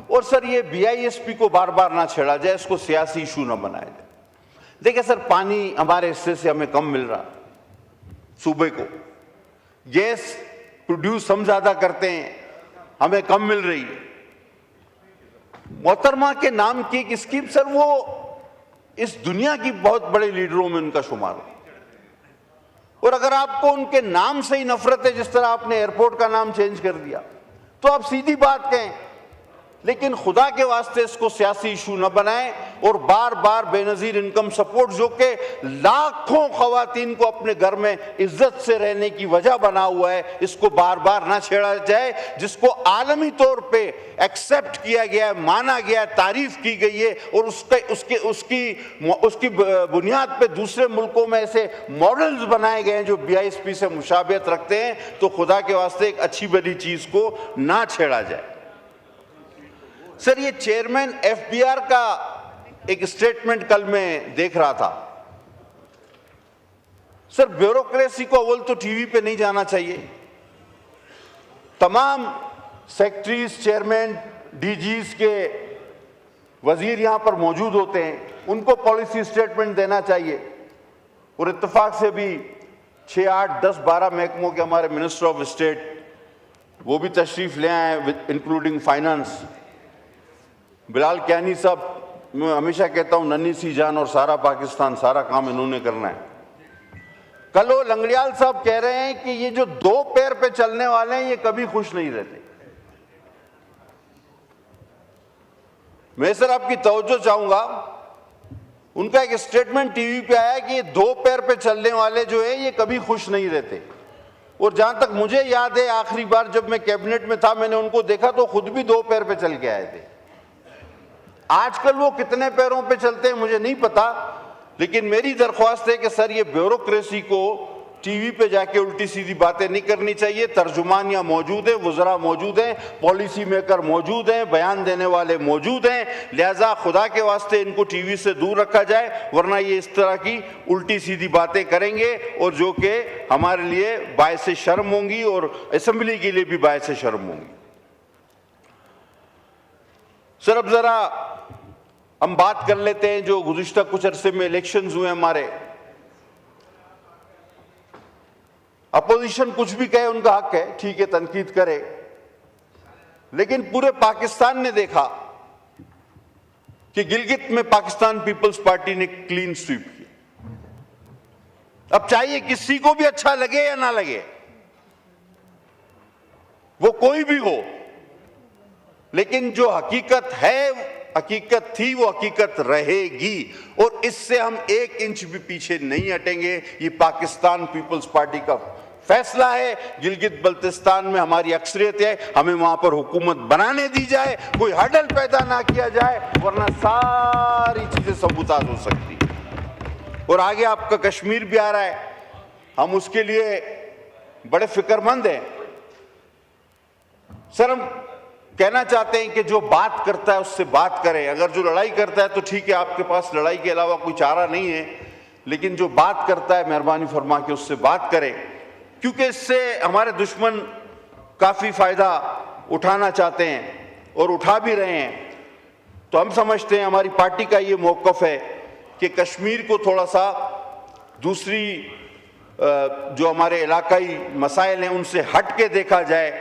اور سر یہ BISP کو بار بار نہ چھیڑا جائے, اس کو سیاسی ایشو نہ بنایا جائے. دیکھیں سر, پانی ہمارے حصے سے ہمیں کم مل رہا صوبے کو, گیس پروڈیوس ہم زیادہ کرتے ہیں, ہمیں کم مل رہی ہے. محترمہ کے نام کی ایک اسکیم, سر وہ اس دنیا کی بہت بڑے لیڈروں میں ان کا شمار ہو, اور اگر آپ کو ان کے نام سے ہی نفرت ہے, جس طرح آپ نے ایئرپورٹ کا نام چینج کر دیا, تو آپ سیدھی بات کہیں. لیکن خدا کے واسطے اس کو سیاسی ایشو نہ بنائیں, اور بار بار بے نظیر انکم سپورٹ جو کہ لاکھوں خواتین کو اپنے گھر میں عزت سے رہنے کی وجہ بنا ہوا ہے, اس کو بار بار نہ چھیڑا جائے, جس کو عالمی طور پہ ایکسپٹ کیا گیا ہے, مانا گیا ہے, تعریف کی گئی ہے, اور اس کی بنیاد پہ دوسرے ملکوں میں ایسے ماڈلز بنائے گئے ہیں جو BISP سے مشابہت رکھتے ہیں. تو خدا کے واسطے ایک اچھی بڑی چیز کو نہ چھیڑا جائے. سر یہ چیئرمین FBR کا ایک سٹیٹمنٹ کل میں دیکھ رہا تھا. سر بیوروکریسی کو اول تو ٹی وی پہ نہیں جانا چاہیے. تمام سیکٹریز, چیئرمین, DGs کے وزیر یہاں پر موجود ہوتے ہیں, ان کو پالیسی سٹیٹمنٹ دینا چاہیے. اور اتفاق سے بھی 6, 8, 10, 12 محکموں کے ہمارے منسٹر آف اسٹیٹ وہ بھی تشریف لے آئے ہیں, انکلوڈنگ فائنانس. بلال کیانی صاحب, میں ہمیشہ کہتا ہوں ننھی سی جان اور سارا پاکستان, سارا کام انہوں نے کرنا ہے. کل وہ لنگڑیال صاحب کہہ رہے ہیں کہ یہ جو 2 پیر پہ چلنے والے ہیں یہ کبھی خوش نہیں رہتے. میں سر آپ کی توجہ چاہوں گا, ان کا ایک سٹیٹمنٹ ٹی وی پہ آیا کہ یہ 2 پیر پہ چلنے والے جو ہیں یہ کبھی خوش نہیں رہتے. اور جہاں تک مجھے یاد ہے, آخری بار جب میں کیبنٹ میں تھا میں نے ان کو دیکھا تو خود بھی 2 پیر پہ چل کے آئے تھے. آج کل وہ کتنے پیروں پہ چلتے ہیں مجھے نہیں پتا, لیکن میری درخواست ہے کہ سر یہ بیوروکریسی کو ٹی وی پہ جا کے الٹی سیدھی باتیں نہیں کرنی چاہیے. ترجمان یہاں موجود ہیں, وزراء موجود ہیں, پالیسی میکر موجود ہیں, بیان دینے والے موجود ہیں, لہذا خدا کے واسطے ان کو ٹی وی سے دور رکھا جائے, ورنہ یہ اس طرح کی الٹی سیدھی باتیں کریں گے اور جو کہ ہمارے لیے باعث شرم ہوں گی اور اسمبلی کے لیے بھی باعث شرم ہوں گی. سر اب ذرا ہم بات کر لیتے ہیں جو گزشتہ کچھ عرصے میں الیکشنز ہوئے ہمارے. اپوزیشن کچھ بھی کہے ان کا حق ہے, ٹھیک ہے, تنقید کرے, لیکن پورے پاکستان نے دیکھا کہ گلگت میں پاکستان پیپلز پارٹی نے کلین سویپ کی. اب چاہیے کسی کو بھی اچھا لگے یا نہ لگے, وہ کوئی بھی ہو, لیکن جو حقیقت ہے, حقیقت تھی, وہ حقیقت رہے گی, اور اس سے ہم 1 انچ بھی پیچھے نہیں ہٹیں گے. یہ پاکستان پیپلز پارٹی کا فیصلہ ہے. گلگت بلتستان میں ہماری اکثریت ہے, ہمیں وہاں پر حکومت بنانے دی جائے, کوئی ہڈل پیدا نہ کیا جائے, ورنہ ساری چیزیں سبوتاژ ہو سکتی. اور آگے آپ کا کشمیر بھی آ رہا ہے, ہم اس کے لیے بڑے فکر مند ہیں. سر ہم کہنا چاہتے ہیں کہ جو بات کرتا ہے اس سے بات کریں. اگر جو لڑائی کرتا ہے تو ٹھیک ہے, آپ کے پاس لڑائی کے علاوہ کوئی چارہ نہیں ہے, لیکن جو بات کرتا ہے مہربانی فرما کے اس سے بات کریں, کیونکہ اس سے ہمارے دشمن کافی فائدہ اٹھانا چاہتے ہیں اور اٹھا بھی رہے ہیں. تو ہم سمجھتے ہیں, ہماری پارٹی کا یہ موقف ہے کہ کشمیر کو تھوڑا سا دوسری جو ہمارے علاقائی مسائل ہیں ان سے ہٹ کے دیکھا جائے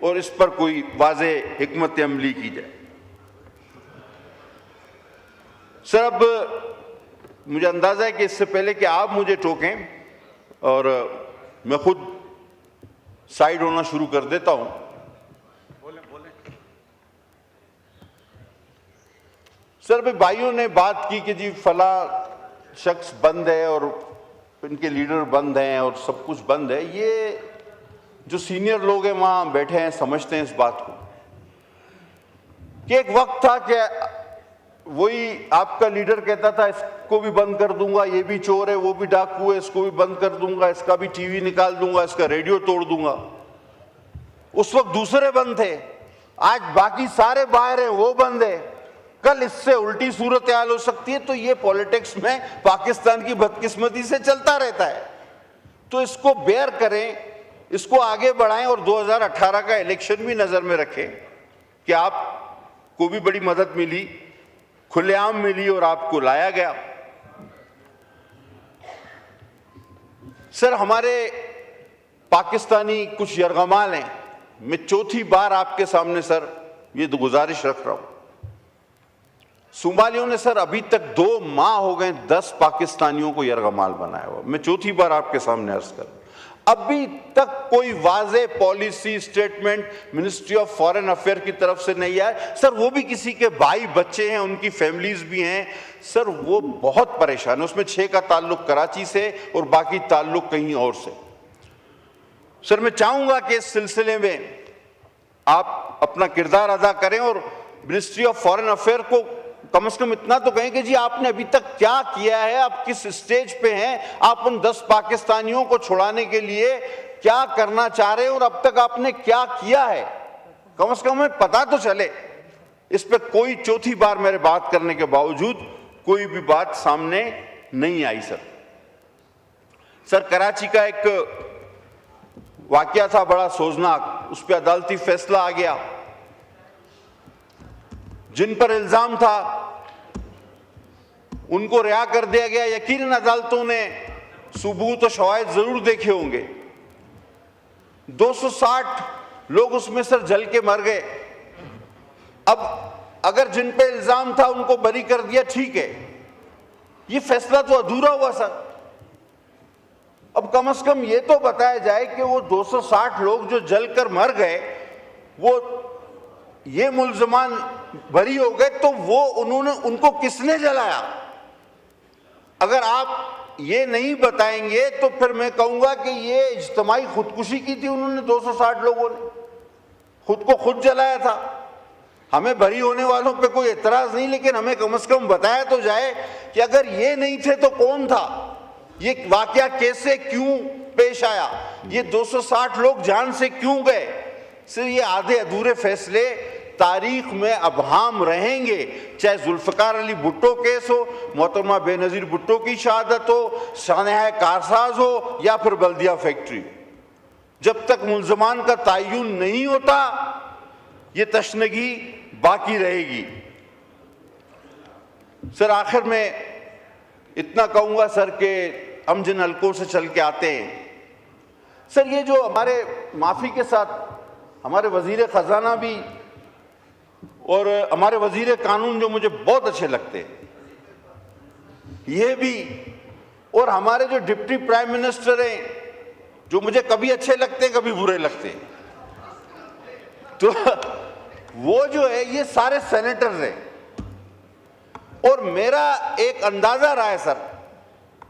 اور اس پر کوئی واضح حکمت عملی کی جائے. سر اب مجھے اندازہ ہے کہ اس سے پہلے کہ آپ مجھے ٹوکیں اور میں خود سائیڈ ہونا شروع کر دیتا ہوں, سر بھائیوں نے بات کی کہ جی فلاں شخص بند ہے اور ان کے لیڈر بند ہیں اور سب کچھ بند ہے. یہ جو سینئر لوگ ہیں وہاں بیٹھے ہیں سمجھتے ہیں اس بات کو کہ ایک وقت تھا کہ وہی آپ کا لیڈر کہتا تھا اس کو بھی بند کر دوں گا, یہ بھی چور ہے, وہ بھی ڈاکو ہے, اس کو بھی بند کر دوں گا, اس کا بھی ٹی وی نکال دوں گا, اس کا ریڈیو توڑ دوں گا. اس وقت دوسرے بند تھے, آج باقی سارے باہر ہیں, وہ بند ہے. کل اس سے الٹی صورتحال ہو سکتی ہے. تو یہ پولیٹکس میں پاکستان کی بدقسمتی سے چلتا رہتا ہے. تو اس کو بیئر کریں, اس کو آگے بڑھائیں اور 2018 کا الیکشن بھی نظر میں رکھیں کہ آپ کو بھی بڑی مدد ملی, کھلے عام ملی اور آپ کو لایا گیا. سر ہمارے پاکستانی کچھ یرغمال ہیں, میں چوتھی بار آپ کے سامنے سر یہ گزارش رکھ رہا ہوں. صومالیوں نے سر ابھی تک 2 ماہ ہو گئے 10 پاکستانیوں کو یرغمال بنایا ہوا. میں چوتھی بار آپ کے سامنے عرض کر رہا ہوں, ابھی تک کوئی واضح policy statement ministry of foreign affair کی طرف سے نہیں آیا. سر وہ بھی کسی کے بھائی بچے ہیں, ان کی فیملیز بھی ہیں سر, وہ بہت پریشان ہے. اس میں 6 کا تعلق کراچی سے اور باقی تعلق کہیں اور سے. سر میں چاہوں گا کہ اس سلسلے میں آپ اپنا کردار ادا کریں اور منسٹری آف فارن افیئر کو کم از کم اتنا تو کہیں کہ جی آپ نے ابھی تک کیا کیا ہے, آپ کس سٹیج پہ ہیں, آپ ان 10 پاکستانیوں کو چھڑانے کے لیے کیا کرنا چاہ رہے ہیں اور اب تک آپ نے کیا کیا ہے, کم از کم ہمیں پتا تو چلے. اس پہ کوئی چوتھی بار میرے بات کرنے کے باوجود کوئی بھی بات سامنے نہیں آئی. سر کراچی کا ایک واقعہ تھا بڑا سوزناک, اس پہ عدالتی فیصلہ آ گیا. جن پر الزام تھا ان کو رہا کر دیا گیا. یقیناً عدالتوں نے ثبوت و شواہد ضرور دیکھے ہوں گے. 260 لوگ اس میں سر جل کے مر گئے. اب اگر جن پہ الزام تھا ان کو بری کر دیا ٹھیک ہے, یہ فیصلہ تو ادھورا ہوا سر. اب کم از کم یہ تو بتایا جائے کہ وہ 260 لوگ جو جل کر مر گئے وہ یہ ملزمان بری ہو گئے, تو وہ ان کو کس نے جلایا؟ اگر آپ یہ نہیں بتائیں گے تو پھر میں کہوں گا کہ یہ اجتماعی خودکشی کی تھی. انہوں نے 260 لوگوں نے خود کو خود جلایا تھا. ہمیں بری ہونے والوں پہ کوئی اعتراض نہیں, لیکن ہمیں کم از کم بتایا تو جائے کہ اگر یہ نہیں تھے تو کون تھا, یہ واقعہ کیسے کیوں پیش آیا, یہ 260 لوگ جان سے کیوں گئے. صرف یہ آدھے ادھورے فیصلے تاریخ میں ابہام رہیں گے, چاہے ذوالفقار علی بھٹو کیس ہو, محترمہ بے نظیر بھٹو کی شہادت ہو, سانحہ کارساز ہو یا پھر بلدیہ فیکٹری. جب تک ملزمان کا تعین نہیں ہوتا یہ تشنگی باقی رہے گی. سر آخر میں اتنا کہوں گا سر کہ ہم جن حلقوں سے چل کے آتے ہیں سر, یہ جو ہمارے معافی کے ساتھ ہمارے وزیر خزانہ بھی اور ہمارے وزیر قانون جو مجھے بہت اچھے لگتے ہیں یہ بھی, اور ہمارے جو ڈپٹی پرائم منسٹر ہیں جو مجھے کبھی اچھے لگتے ہیں کبھی برے لگتے ہیں, تو وہ جو ہے یہ سارے سینیٹرز ہیں. اور میرا ایک اندازہ رہا ہے سر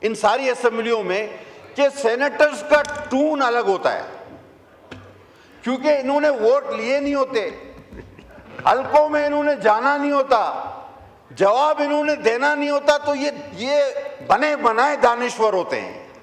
ان ساری اسمبلیوں میں کہ سینیٹرز کا ٹون الگ ہوتا ہے, کیونکہ انہوں نے ووٹ لیے نہیں ہوتے, حلقوں میں انہوں نے جانا نہیں ہوتا, جواب انہوں نے دینا نہیں ہوتا, تو یہ بنے بنائے دانشور ہوتے ہیں.